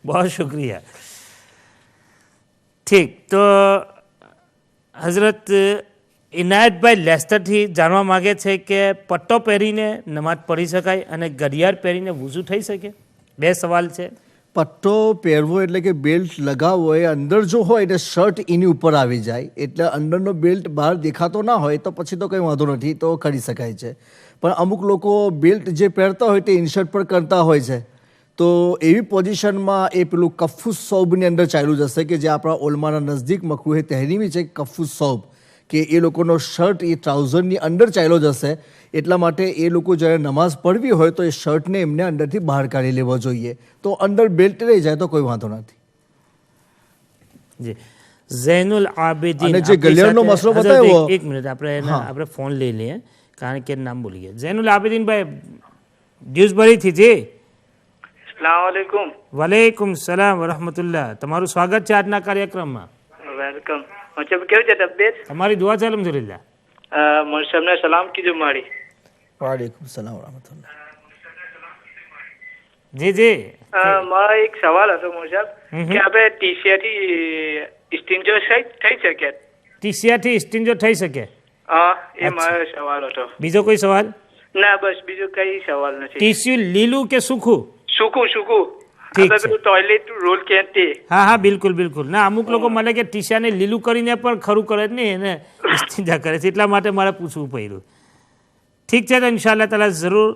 S2: बहुत शुक्रिया. ઠીક, તો હઝરત ઇનાયતભાઈ લેસ્ટરથી જાણવા માગે છે કે પટ્ટો પહેરીને નમાઝ પઢી શકાય અને ઘડિયાળ પહેરીને વૂઝુ થઈ શકે? બે સવાલ છે.
S3: પટ્ટો પહેરવો એટલે કે બેલ્ટ લગાવવો એ અંદર જો હોય એટલે શર્ટ એની ઉપર આવી જાય, એટલે અંદરનો બેલ્ટ બહાર દેખાતો ના હોય તો પછી તો કંઈ વાંધો નથી, તો કરી શકાય છે. પણ અમુક લોકો બેલ્ટ જે પહેરતા હોય તે ઇનશર્ટ પર કરતા હોય છે, તો એવી પોઝિશનમાં એ પેલું કફુસ સૌબની અંદર ચાલ્યું જશે કે જે આપણા ઓલમાના નજદીક મકરૂહે તહેરીમી છે, કફુસ સૌબ, કે એ લોકોનો શર્ટ એ ટ્રાઉઝરની અંદર ચાલ્યો જશે. એટલા માટે એ લોકો જ્યારે નમાઝ પઢવી હોય તો એ શર્ટને એમને અંદરથી બહાર કાઢી લેવો જોઈએ, તો અંદર બેલ્ટ રહી જાય તો કોઈ વાંધો નથી.
S2: જી, ઝૈનુલ આબિદીન,
S3: અને જે ગલિયારનો મસલો બતાવ્યો,
S2: એક મિનિટ આપણે ફોન લઈ લઈએ કારણ કે નામ ભૂલી ગયા. ઝૈનુલ આબિદીન ભાઈ ડ્યુસબરીથી. જી,
S15: अस्सलामुअलैकुम.
S2: वालेकुम सलाम वरहमतुल्लाह. તમારું સ્વાગત છે આજના કાર્યક્રમમાં.
S15: વેલકમ. મતલબ કેવું છે તબિયત?
S2: તમારી દુઆ છે અલહમદુલિલ્લાહ.
S15: મોસમને સલામ કીધું મારી.
S3: વાલેકુમ સલામ વરહમતુલ્લાહ.
S2: જી જી,
S15: મારો એક સવાલ હતો મોસાબ કે આપણે ટીસીઆથી સ્ટિન્જો થઈ શકે?
S2: ટીસીઆથી સ્ટિન્જો થઈ શકે?
S15: હા, એ મારો સવાલ હતો.
S2: બીજો કોઈ સવાલ?
S15: ના, બસ બીજો કઈ સવાલ નથી.
S2: ટીસ્યુ લીલું કે સૂકું?
S15: સૂકું.
S2: ઠીક છે.
S15: ટોયલેટ રોલ કે તે?
S2: હા, બિલકુલ બિલકુલ. ના, અમુક લોકો મને કે ટીસ્યાને લીલું કરીને પણ ખરું કરે જ નહીં, એને ઇસ્તિંજા કરે છે, એટલા માટે મારે પૂછવું પડ્યું. ઠીક છે, તો ઇન્શાઅલ્લાહ તાલા જરૂર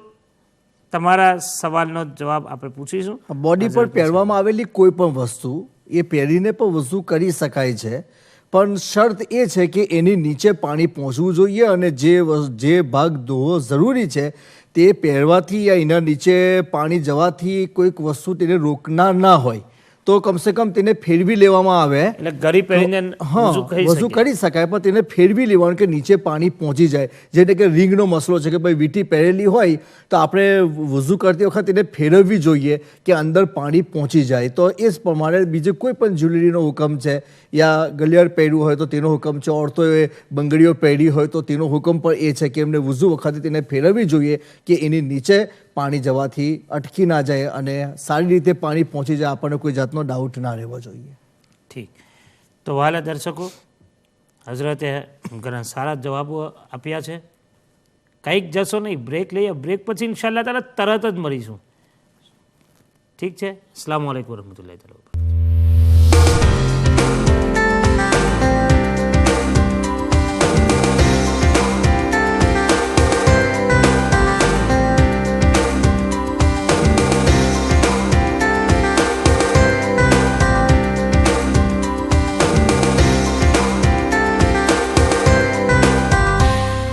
S2: તમારા સવાલનો જવાબ આપણે પૂછીશું.
S3: બોડી પર પહેરવામાં આવેલી કોઈ પણ વસ્તુ એ પહેરીને પણ વઝુ કરી શકાય છે, પણ શરત એ છે કે એની નીચે પાણી પહોંચવું જોઈએ અને જે ભાગ ધોવો જરૂરી છે તે પહેરવાથી યા એના નીચે પાણી જવાથી કોઈક વસ્તુ તેને રોકનાર ના હોય તો કમસે કમ તેને ફેરવી લેવામાં આવે,
S2: એટલે ગરી પહેરીને
S3: વઝુ કરી શકાય, પણ તેને ફેરવી લેવાનું કે નીચે પાણી પહોંચી જાય. જેને કે રિંગનો મસલો છે કે ભાઈ વીંટી પહેરેલી હોય તો આપણે વઝુ કરતી વખત તેને ફેરવવી જોઈએ કે અંદર પાણી પહોંચી જાય. તો એ જ પ્રમાણે બીજે કોઈ પણ જ્વેલરીનો હુકમ છે યા ગલિયાર પહેર્યું હોય તો તેનો હુકમ છે, ઓરતોએ બંગડીઓ પહેરી હોય તો તેનો હુકમ પણ એ છે કે એમને વઝુ વખતે તેને ફેરવવી જોઈએ કે એની નીચે પાણી જવાથી અટકી ના જાય અને સારી રીતે પાણી પહોંચી જાય, આપણને કોઈ જાતનો ડાઉટ ના રહેવો જોઈએ.
S2: ઠીક, તો વહાલા દર્શકો, હઝરતે ઘણા સારા જવાબો આપ્યા છે. કંઈક જશો નહીં, બ્રેક લઈએ, બ્રેક પછી ઇન્શાઅલ્લાહ તાલા તરત જ મળીશું. ઠીક છે, અસ્સલામુ અલૈકુમ વરહમતુલ્લાહિ તાલા.